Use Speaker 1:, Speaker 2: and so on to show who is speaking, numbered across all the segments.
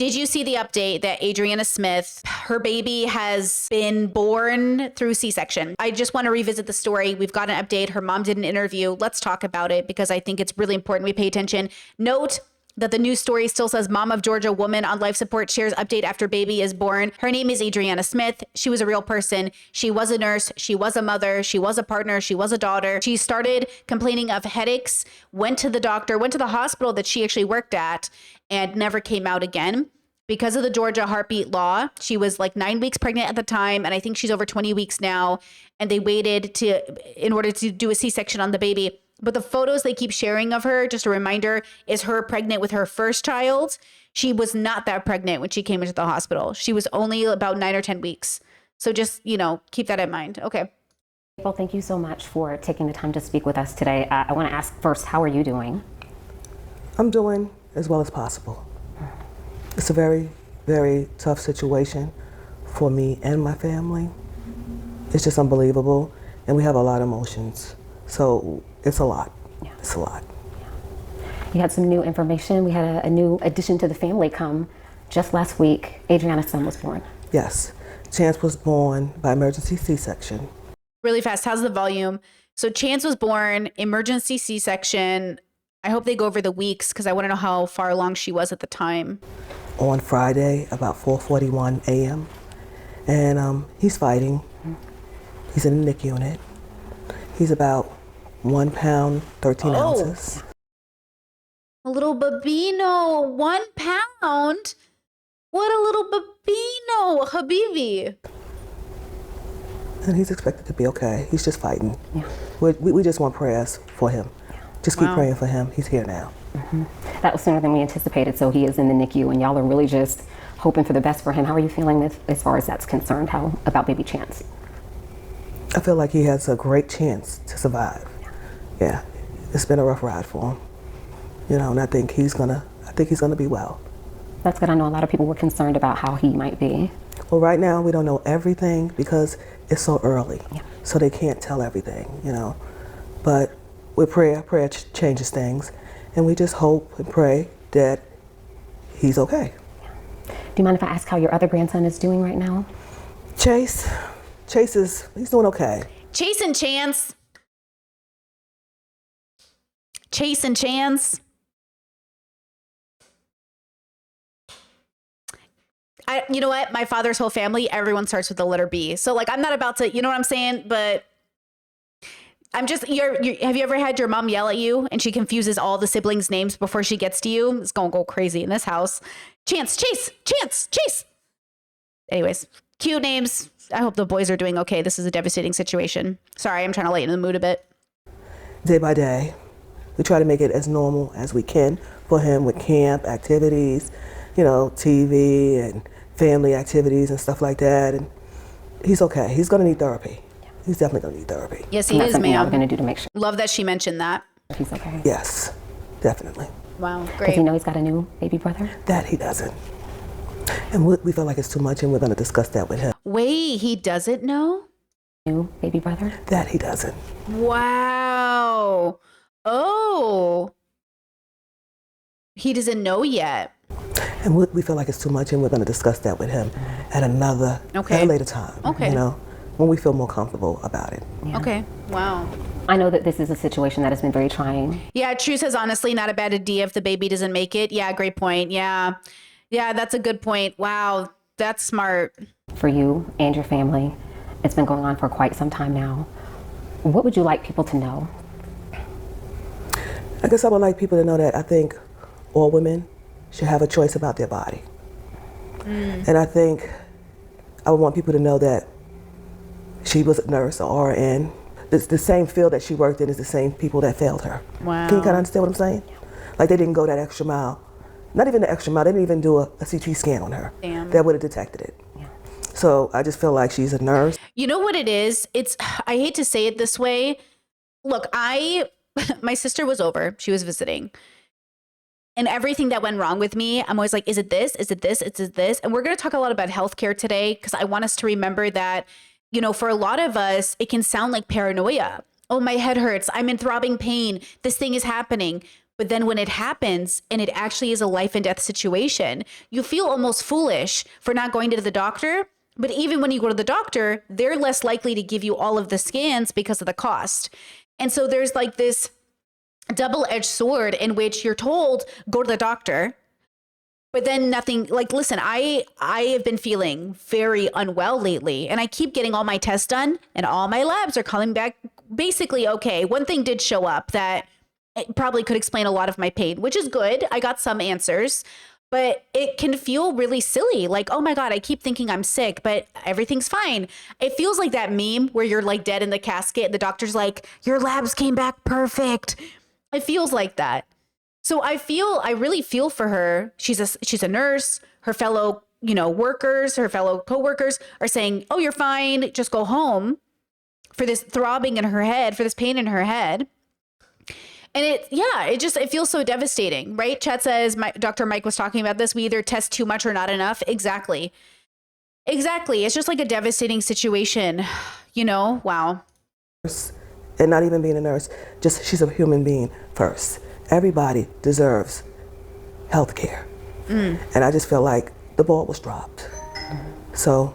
Speaker 1: Did you see the update that Adriana Smith, her baby has been born through C-section? I just want to revisit the story. We've got an update. Her mom did an interview. Let's talk about it because I think it's really important we pay attention. Note that the news story still says mom of Georgia woman on life support shares update after baby is born. Her name is Adriana Smith. She was a real person. She was a nurse. She was a mother. She was a partner. She was a daughter. She started complaining of headaches, went to the doctor, went to the hospital that she actually worked at, and never came out again. Because of the Georgia heartbeat law, she was like 9 weeks pregnant at the time, and I think she's over 20 weeks now, and they waited in order to do a C-section on the baby. But the photos they keep sharing of her, just a reminder, is her pregnant with her first child. She was not that pregnant when she came into the hospital. She was only about 9 or 10 weeks. So just, keep that in mind. Okay.
Speaker 2: Well, thank you so much for taking the time to speak with us today. I want to ask first, how are you doing?
Speaker 3: I'm doing as well as possible. It's a very, very tough situation for me and my family. It's just unbelievable, and we have a lot of emotions. So it's a lot. Yeah. It's a lot.
Speaker 2: Yeah. You had some new information. We had a new addition to the family come just last week. Adriana's son was born.
Speaker 3: Yes. Chance was born by emergency C-section.
Speaker 1: Really fast. How's the volume? So Chance was born, emergency C-section. I hope they go over the weeks because I want to know how far along she was at the time.
Speaker 3: On Friday, about 4:41 a.m. And he's fighting. He's in the NICU unit. He's about 1 pound, 13 ounces.
Speaker 1: A little babino, 1 pound. What a little babino, Habibi.
Speaker 3: And he's expected to be okay. He's just fighting. Yeah. We just want prayers for him. Just keep praying for him. He's here now.
Speaker 2: Mm-hmm. That was sooner than we anticipated, so he is in the NICU, and y'all are really just hoping for the best for him. How are you feeling as far as that's concerned? How about baby Chance?
Speaker 3: I feel like he has a great chance to survive. Yeah, it's been a rough ride for him. And I think he's gonna be well.
Speaker 2: That's good. I know a lot of people were concerned about how he might be.
Speaker 3: Well, right now we don't know everything because it's so early, so they can't tell everything, But with prayer changes things, and we just hope and pray that he's okay.
Speaker 2: Do you mind if I ask how your other grandson is doing right now?
Speaker 3: Chase he's doing okay.
Speaker 1: Chase and Chance. Chase and Chance. You know what? My father's whole family, everyone starts with the letter B. So I'm not about to, you know what I'm saying? But I'm just, have you ever had your mom yell at you and she confuses all the siblings' names before she gets to you? It's going to go crazy in this house. Chance, Chase, Chance, Chase. Anyways, cute names. I hope the boys are doing okay. This is a devastating situation. Sorry, I'm trying to lighten the mood a bit.
Speaker 3: Day by day, we try to make it as normal as we can for him with camp activities, TV and family activities and stuff like that. And he's okay. He's going to need therapy. He's definitely going to need therapy.
Speaker 1: Yes, he is, ma'am.
Speaker 2: I'm going to do to make sure.
Speaker 1: Love that she mentioned that.
Speaker 2: He's okay.
Speaker 3: Yes, definitely.
Speaker 1: Wow, great.
Speaker 2: Does he know he's got a new baby brother?
Speaker 3: That he doesn't. And we feel like it's too much, and we're going to discuss that with him.
Speaker 1: Wait, he doesn't know?
Speaker 2: New baby brother?
Speaker 3: That he doesn't.
Speaker 1: Wow. Oh. He doesn't know yet.
Speaker 3: And we feel like it's too much, and we're going to discuss that with him at a later time.
Speaker 1: Okay.
Speaker 3: When we feel more comfortable about it.
Speaker 1: Yeah. Okay. Wow.
Speaker 2: I know that this is a situation that has been very trying.
Speaker 1: Yeah, True says, honestly, not a bad idea if the baby doesn't make it. Yeah, great point. Yeah. Yeah, that's a good point. Wow, that's smart.
Speaker 2: For you and your family, it's been going on for quite some time now. What would you like people to know?
Speaker 3: I guess I would like people to know that I think all women should have a choice about their body. And I think I would want people to know that she was a nurse or RN. The same field that she worked in is the same people that failed her.
Speaker 1: Wow.
Speaker 3: Can you kind of understand what I'm saying? Like they didn't go that extra mile. Not even the extra mile, they didn't even do a CT scan on her.
Speaker 1: Damn.
Speaker 3: That would have detected it. Yeah. So I just feel like she's a nurse.
Speaker 1: You know what it is? I hate to say it this way. Look, my sister was over, she was visiting. And everything that went wrong with me, I'm always like, is it this? Is it this? Is it this? And we're going to talk a lot about healthcare today because I want us to remember that, for a lot of us, it can sound like paranoia. Oh, my head hurts. I'm in throbbing pain. This thing is happening. But then when it happens and it actually is a life and death situation, you feel almost foolish for not going to the doctor. But even when you go to the doctor, they're less likely to give you all of the scans because of the cost. And so there's like this double-edged sword in which you're told, go to the doctor, but then nothing. Like, listen, I have been feeling very unwell lately, and I keep getting all my tests done and all my labs are coming back basically okay. One thing did show up that it probably could explain a lot of my pain, which is good. I got some answers, but it can feel really silly. Like, oh my God, I keep thinking I'm sick, but everything's fine. It feels like that meme where you're like dead in the casket and the doctor's like, your labs came back perfect. It feels like that. So I really feel for her. She's a nurse. Her fellow, workers, her fellow coworkers are saying, oh, you're fine. Just go home, for this throbbing in her head, for this pain in her head. And it feels so devastating, right? Chet says, Dr. Mike was talking about this. We either test too much or not enough. Exactly. It's just like a devastating situation, wow.
Speaker 3: And not even being a nurse, just she's a human being first. Everybody deserves health care. And I just feel like the ball was dropped. So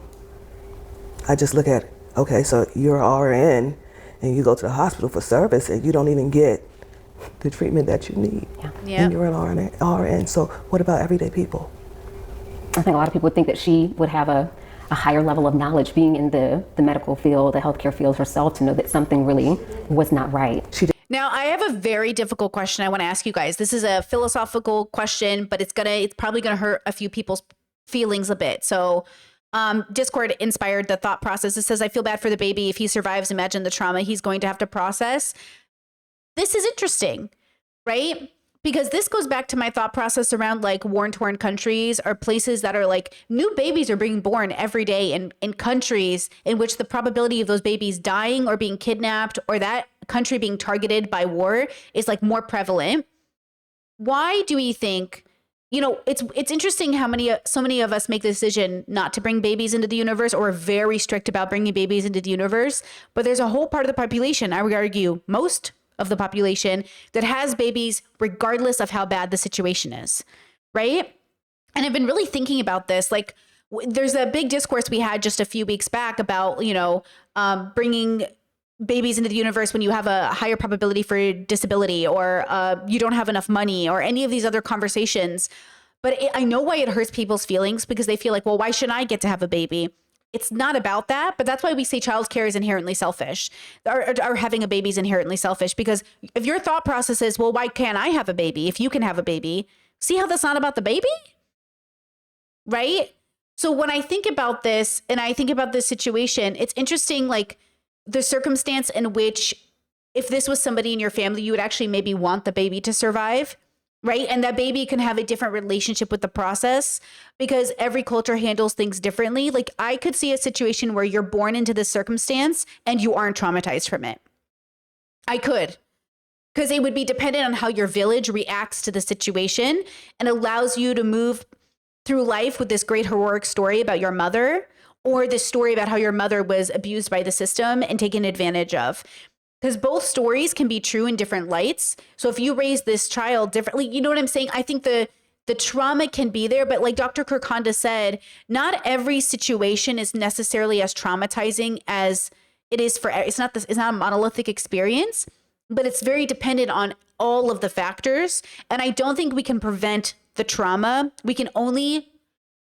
Speaker 3: I just look at, okay, so you're RN and you go to the hospital for service and you don't even get the treatment that you need.
Speaker 1: Yeah.
Speaker 3: And you're an RN. So what about everyday people?
Speaker 2: I think a lot of people would think that she would have a higher level of knowledge being in the medical field, the healthcare field herself, to know that something really was not right.
Speaker 1: Now, I have a very difficult question I want to ask you guys. This is a philosophical question, but it's probably gonna hurt a few people's feelings a bit. So Discord inspired the thought process. It says, I feel bad for the baby. If he survives, imagine the trauma he's going to have to process. This is interesting, right? Because this goes back to my thought process around like war-torn countries or places that are like new babies are being born every day in countries in which the probability of those babies dying or being kidnapped or that country being targeted by war is like more prevalent. Why do we think, it's interesting how so many of us make the decision not to bring babies into the universe or are very strict about bringing babies into the universe. But there's a whole part of the population, I would argue most of the population, that has babies regardless of how bad the situation is, right? And I've been really thinking about this. Like, there's a big discourse we had just a few weeks back about, bringing babies into the universe when you have a higher probability for disability or you don't have enough money or any of these other conversations. But I know why it hurts people's feelings, because they feel like, well, why shouldn't I get to have a baby? It's not about that, but that's why we say childcare is inherently selfish, or having a baby is inherently selfish. Because if your thought process is, well, why can't I have a baby if you can have a baby? See how that's not about the baby? Right? So when I think about this and I think about this situation, it's interesting, like the circumstance in which if this was somebody in your family, you would actually maybe want the baby to survive. Right. And that baby can have a different relationship with the process because every culture handles things differently. Like I could see a situation where you're born into this circumstance and you aren't traumatized from it. I could, because it would be dependent on how your village reacts to the situation and allows you to move through life with this great heroic story about your mother, or this story about how your mother was abused by the system and taken advantage of. Because both stories can be true in different lights. So if you raise this child differently, you know what I'm saying? I think the trauma can be there, but like Dr. Kirkanda said, not every situation is necessarily as traumatizing as it is for, it's not a monolithic experience, but it's very dependent on all of the factors. And I don't think we can prevent the trauma. We can only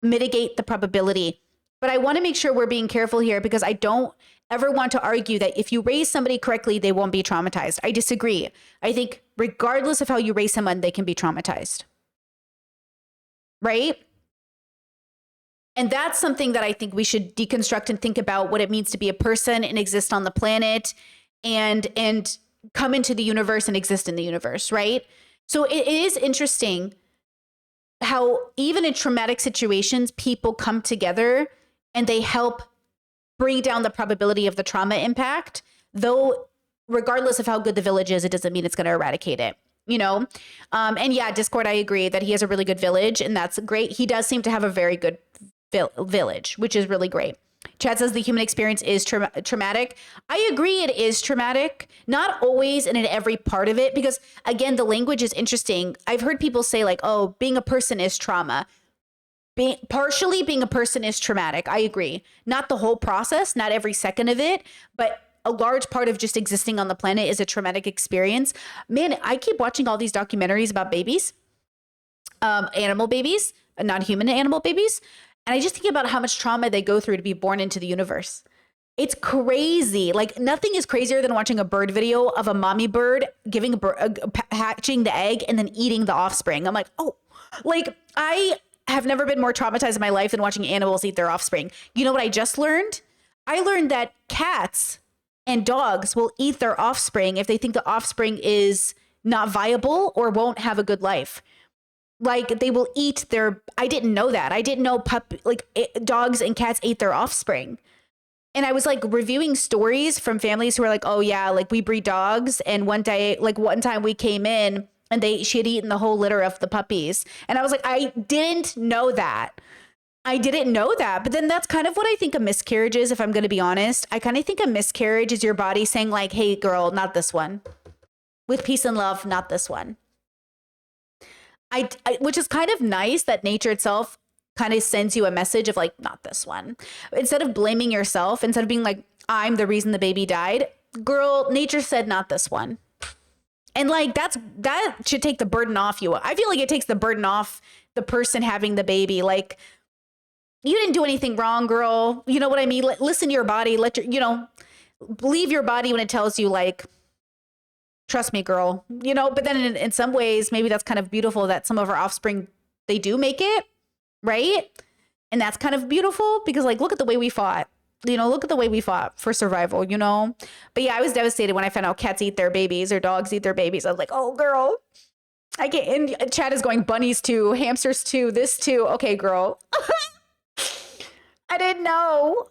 Speaker 1: mitigate the probability. But I want to make sure we're being careful here, because I don't ever want to argue that if you raise somebody correctly, they won't be traumatized. I disagree. I think regardless of how you raise someone, they can be traumatized. Right? And that's something that I think we should deconstruct and think about what it means to be a person and exist on the planet and come into the universe and exist in the universe, right? So it is interesting how even in traumatic situations, people come together and they help bring down the probability of the trauma impact, though regardless of how good the village is, it doesn't mean it's going to eradicate it, And yeah, Discord, I agree that he has a really good village, and that's great. He does seem to have a very good village, which is really great. Chad says the human experience is traumatic. I agree, it is traumatic. Not always and in every part of it, because again, the language is interesting. I've heard people say like, oh, being a person is trauma. Partially being a person is traumatic. I agree. Not the whole process, not every second of it, but a large part of just existing on the planet is a traumatic experience. Man, I keep watching all these documentaries about babies, animal babies, non-human animal babies. And I just think about how much trauma they go through to be born into the universe. It's crazy. Like nothing is crazier than watching a bird video of a mommy bird giving hatching the egg and then eating the offspring. I'm like, oh, like I have never been more traumatized in my life than watching animals eat their offspring. You know what I just learned? I learned that cats and dogs will eat their offspring if they think the offspring is not viable or won't have a good life. Like they will eat their, I didn't know that. I didn't know dogs and cats ate their offspring. And I was like reviewing stories from families who were like, oh yeah, like we breed dogs. And one time we came in and she had eaten the whole litter of the puppies. And I was like, I didn't know that. But then that's kind of what I think a miscarriage is, if I'm going to be honest. I kind of think a miscarriage is your body saying like, hey girl, not this one. With peace and love, not this one. Which is kind of nice that nature itself kind of sends you a message of like, not this one. Instead of blaming yourself, instead of being like, I'm the reason the baby died, girl, nature said not this one. And like, that should take the burden off you. I feel like it takes the burden off the person having the baby. Like, you didn't do anything wrong, girl. You know what I mean? Listen to your body. Believe your body when it tells you like, trust me, girl, but then in some ways, maybe that's kind of beautiful that some of our offspring, they do make it, right? And that's kind of beautiful because like, look at the way we fought, look at the way we fought for survival, But yeah, I was devastated when I found out cats eat their babies or dogs eat their babies. I was like, oh, girl, I can't. And Chad is going bunnies too, hamsters too, this too. Okay, girl. I didn't know.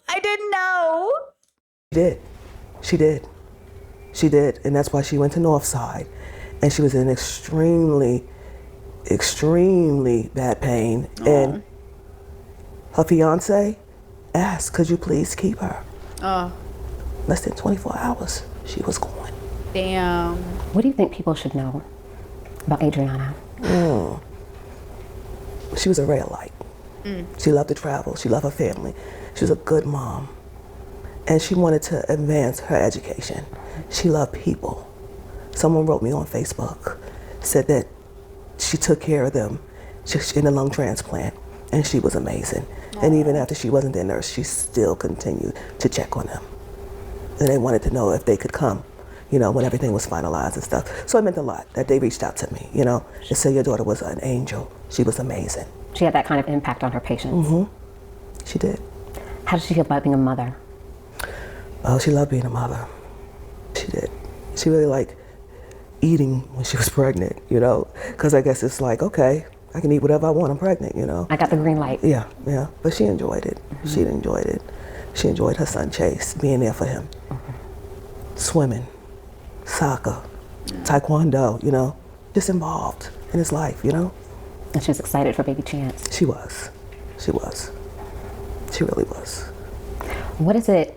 Speaker 3: She did. And that's why she went to Northside. And she was in extremely, extremely bad pain. Aww. And her fiance asked, could you please keep her? Less than 24 hours, she was gone.
Speaker 1: Damn.
Speaker 2: What do you think people should know about Adriana?
Speaker 3: She was a ray of light. She loved to travel. She loved her family. She was a good mom. And she wanted to advance her education. She loved people. Someone wrote me on Facebook, said that she took care of them in a lung transplant, and she was amazing. Aww. And even after she wasn't their nurse, she still continued to check on them. And they wanted to know if they could come, when everything was finalized and stuff. So it meant a lot that they reached out to me, and said your daughter was an angel. She was amazing.
Speaker 2: She had that kind of impact on her patients.
Speaker 3: She did.
Speaker 2: How did she feel about being a mother?
Speaker 3: Oh, she loved being a mother. She did. She really liked eating when she was pregnant, because I guess it's like, okay, I can eat whatever I want, I'm pregnant,
Speaker 2: I got the green light.
Speaker 3: Yeah, but she enjoyed it. She enjoyed it. She enjoyed her son Chase, being there for him. Swimming, soccer, taekwondo, just involved in his life, And
Speaker 2: she was excited for baby Chance.
Speaker 3: She was. She really was.
Speaker 2: What has it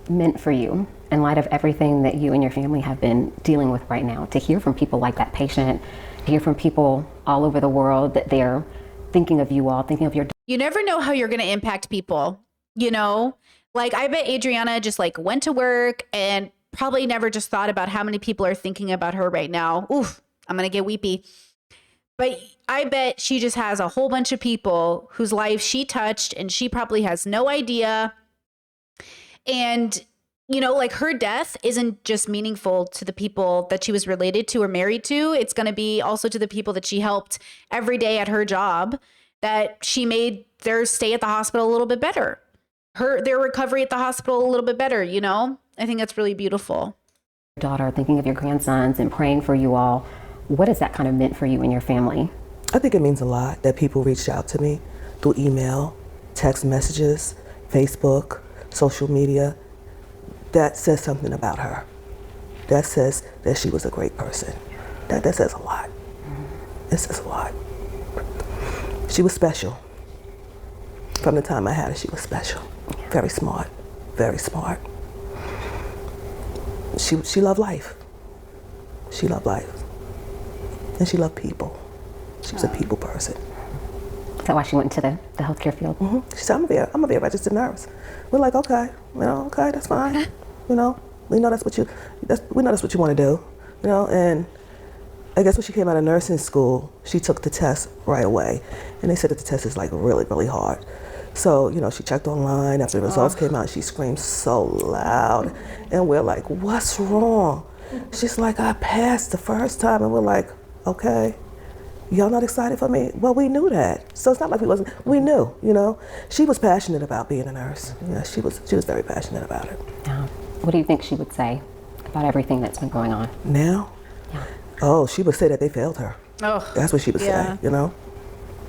Speaker 2: meant for you in light of everything that you and your family have been dealing with right now, to hear from people like that patient, to hear from people all over the world that they're thinking of you all, thinking of your...
Speaker 1: You never know how you're going to impact people, Like I bet Adriana just like went to work and probably never just thought about how many people are thinking about her right now. Oof, I'm going to get weepy. But I bet she just has a whole bunch of people whose lives she touched and she probably has no idea. And, like her death isn't just meaningful to the people that she was related to or married to. It's going to be also to the people that she helped every day at her job, that she made their stay at the hospital a little bit better. Their recovery at the hospital a little bit better, I think that's really beautiful.
Speaker 2: Daughter, thinking of your grandsons and praying for you all. What has that kind of meant for you and your family?
Speaker 3: I think it means a lot that people reached out to me through email, text messages, Facebook, social media. That says something about her. That says that she was a great person. That says a lot. It says a lot. She was special. From the time I had her, she was special.
Speaker 2: Yeah.
Speaker 3: Very smart, very smart. She loved life. She loved life. And she loved people. She was a people person.
Speaker 2: Is that why she went into the healthcare field?
Speaker 3: Mm-hmm. She said, I'm gonna be a registered nurse. We're like, okay, okay, that's fine. We know that's what you want to do. And I guess when she came out of nursing school, she took the test right away. And they said that the test is like really, really hard. So, she checked online. After the results came out, she screamed so loud. And we're like, what's wrong? She's like, I passed the first time. And we're like, okay, y'all not excited for me? Well, we knew that. So it's not like we knew, She was passionate about being a nurse. Yeah, she was very passionate about it.
Speaker 2: Yeah. What do you think she would say about everything that's been going on?
Speaker 3: Now?
Speaker 2: Yeah.
Speaker 3: Oh, she would say that they failed her.
Speaker 1: Oh,
Speaker 3: that's what she would say,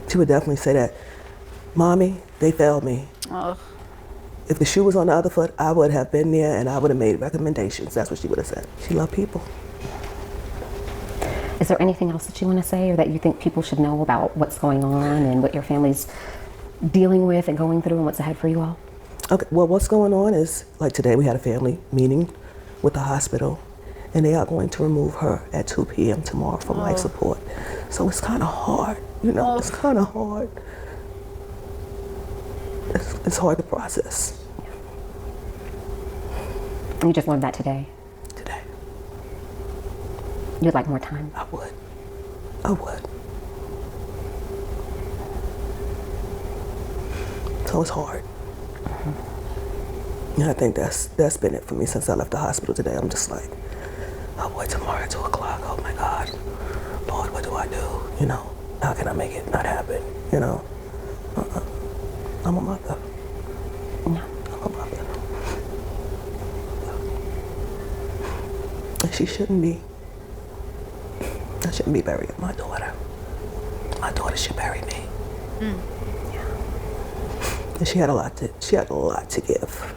Speaker 3: She would definitely say that, Mommy, they failed me.
Speaker 1: Oh.
Speaker 3: If the shoe was on the other foot, I would have been there and I would have made recommendations. That's what she would have said. She loved people.
Speaker 2: Is there anything else that you want to say or that you think people should know about what's going on and what your family's dealing with and going through and what's ahead for you all?
Speaker 3: Okay, well, what's going on is, like today we had a family meeting with the hospital and they are going to remove her at 2 p.m. tomorrow from life support. So it's kind of hard, it's kind of hard. It's hard to process.
Speaker 2: You just learned that today?
Speaker 3: Today.
Speaker 2: You'd like more time?
Speaker 3: I would. So it's hard. And I think that's been it for me since I left the hospital today. I'm just like, oh boy, tomorrow at 2 o'clock, oh my God. Lord, what do I do? How can I make it not happen? I'm a mother.
Speaker 2: Yeah.
Speaker 3: I'm a mother. And she shouldn't be. I shouldn't be burying my daughter. My daughter should bury me.
Speaker 2: Yeah.
Speaker 3: And she had a lot to give.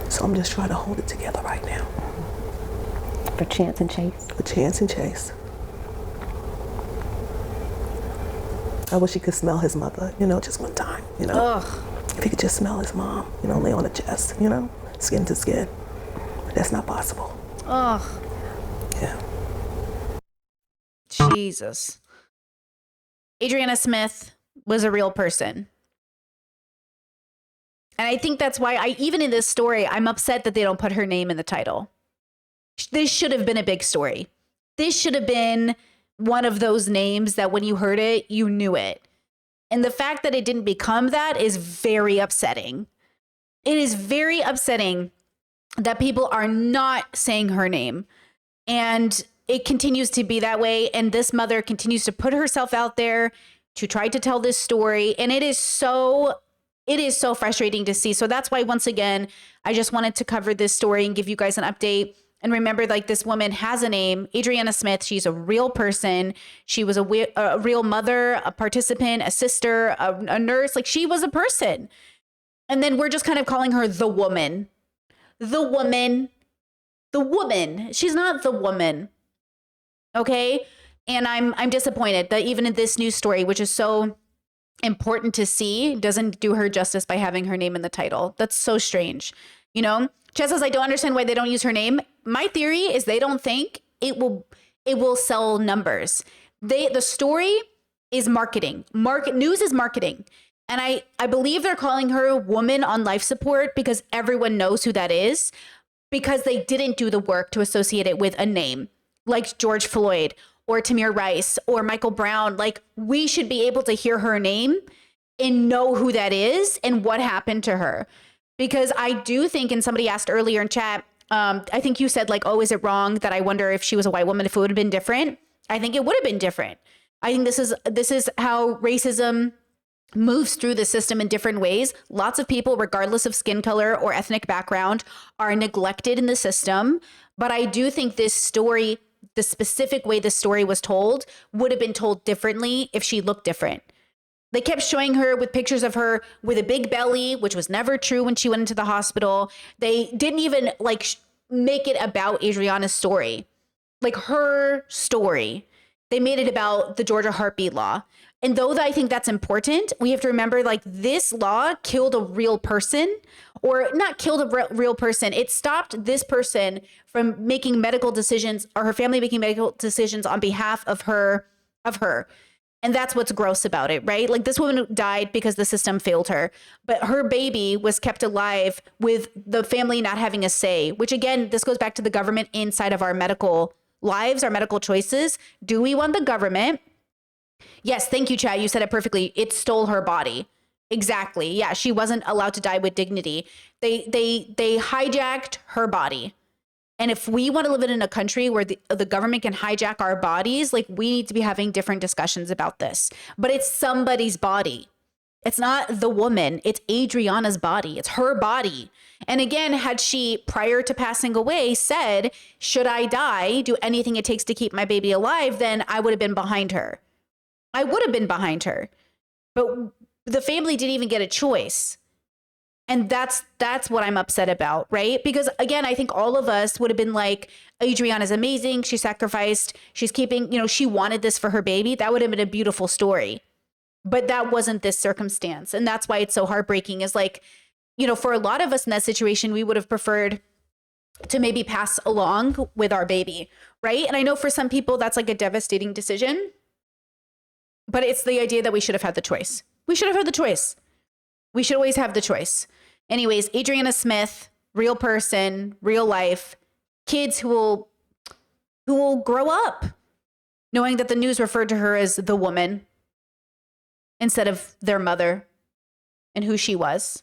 Speaker 3: So I'm just trying to hold it together right now.
Speaker 2: For Chance and Chase?
Speaker 3: For Chance and Chase. I wish he could smell his mother, just one time,
Speaker 1: Ugh.
Speaker 3: If he could just smell his mom, lay on the chest, skin to skin. But that's not possible.
Speaker 1: Ugh.
Speaker 3: Yeah.
Speaker 1: Jesus. Adriana Smith was a real person. And I think that's why even in this story, I'm upset that they don't put her name in the title. This should have been a big story. This should have been one of those names that when you heard it, you knew it. And the fact that it didn't become that is very upsetting. It is very upsetting that people are not saying her name. And it continues to be that way. And this mother continues to put herself out there to try to tell this story. And it is so frustrating to see. So that's why, once again, I just wanted to cover this story and give you guys an update. And remember, this woman has a name, Adriana Smith. She's a real person. She was a real mother, a participant, a sister, a nurse. She was a person. And then we're just kind of calling her the woman. The woman. The woman. She's not the woman. Okay? And I'm disappointed that even in this news story, which is so important to see, doesn't do her justice by having her name in the title. That's so strange. Chess says, I don't understand why they don't use her name. My theory is they don't think it will sell numbers. The story is marketing. News is marketing. And I believe they're calling her woman on life support because everyone knows who that is, because they didn't do the work to associate it with a name like George Floyd or Tamir Rice or Michael Brown. We should be able to hear her name and know who that is and what happened to her. Because I do think, and somebody asked earlier in chat, I think you said is it wrong that I wonder if she was a white woman, if it would have been different? I think it would have been different. I think this is how racism moves through the system in different ways. Lots of people, regardless of skin color or ethnic background, are neglected in the system. But I do think this story, the specific way the story was told, would have been told differently if she looked different. They kept showing her with pictures of her with a big belly, which was never true when she went into the hospital. They didn't even make it about Adriana's story, her story. They made it about the Georgia heartbeat law. And though I think that's important, we have to remember like this law killed a real person, or not killed a real person. It stopped this person from making medical decisions, or her family making medical decisions on behalf of her. And that's what's gross about it, right? Like this woman died because the system failed her, but her baby was kept alive with the family not having a say, which again, this goes back to the government inside of our medical lives, our medical choices. Do we want the government? Yes, thank you, Chad. You said it perfectly. It stole her body. Exactly. Yeah, she wasn't allowed to die with dignity. They hijacked her body. And if we want to live in a country where the government can hijack our bodies, like we need to be having different discussions about this. But it's somebody's body. It's not the woman. It's Adriana's body. It's her body. And again, had she, prior to passing away, said, should I die, do anything it takes to keep my baby alive, then I would have been behind her. I would have been behind her. But the family didn't even get a choice. And that's what I'm upset about, right? Because again, I think all of us would have been like, Adriana's amazing. She sacrificed. She's keeping, she wanted this for her baby. That would have been a beautiful story. But that wasn't this circumstance. And that's why it's so heartbreaking is like, for a lot of us in that situation, we would have preferred to maybe pass along with our baby, right? And I know for some people that's like a devastating decision, but it's the idea that we should have had the choice. We should have had the choice. We should always have the choice. Anyways, Adriana Smith, real person, real life, kids who will grow up knowing that the news referred to her as the woman instead of their mother and who she was,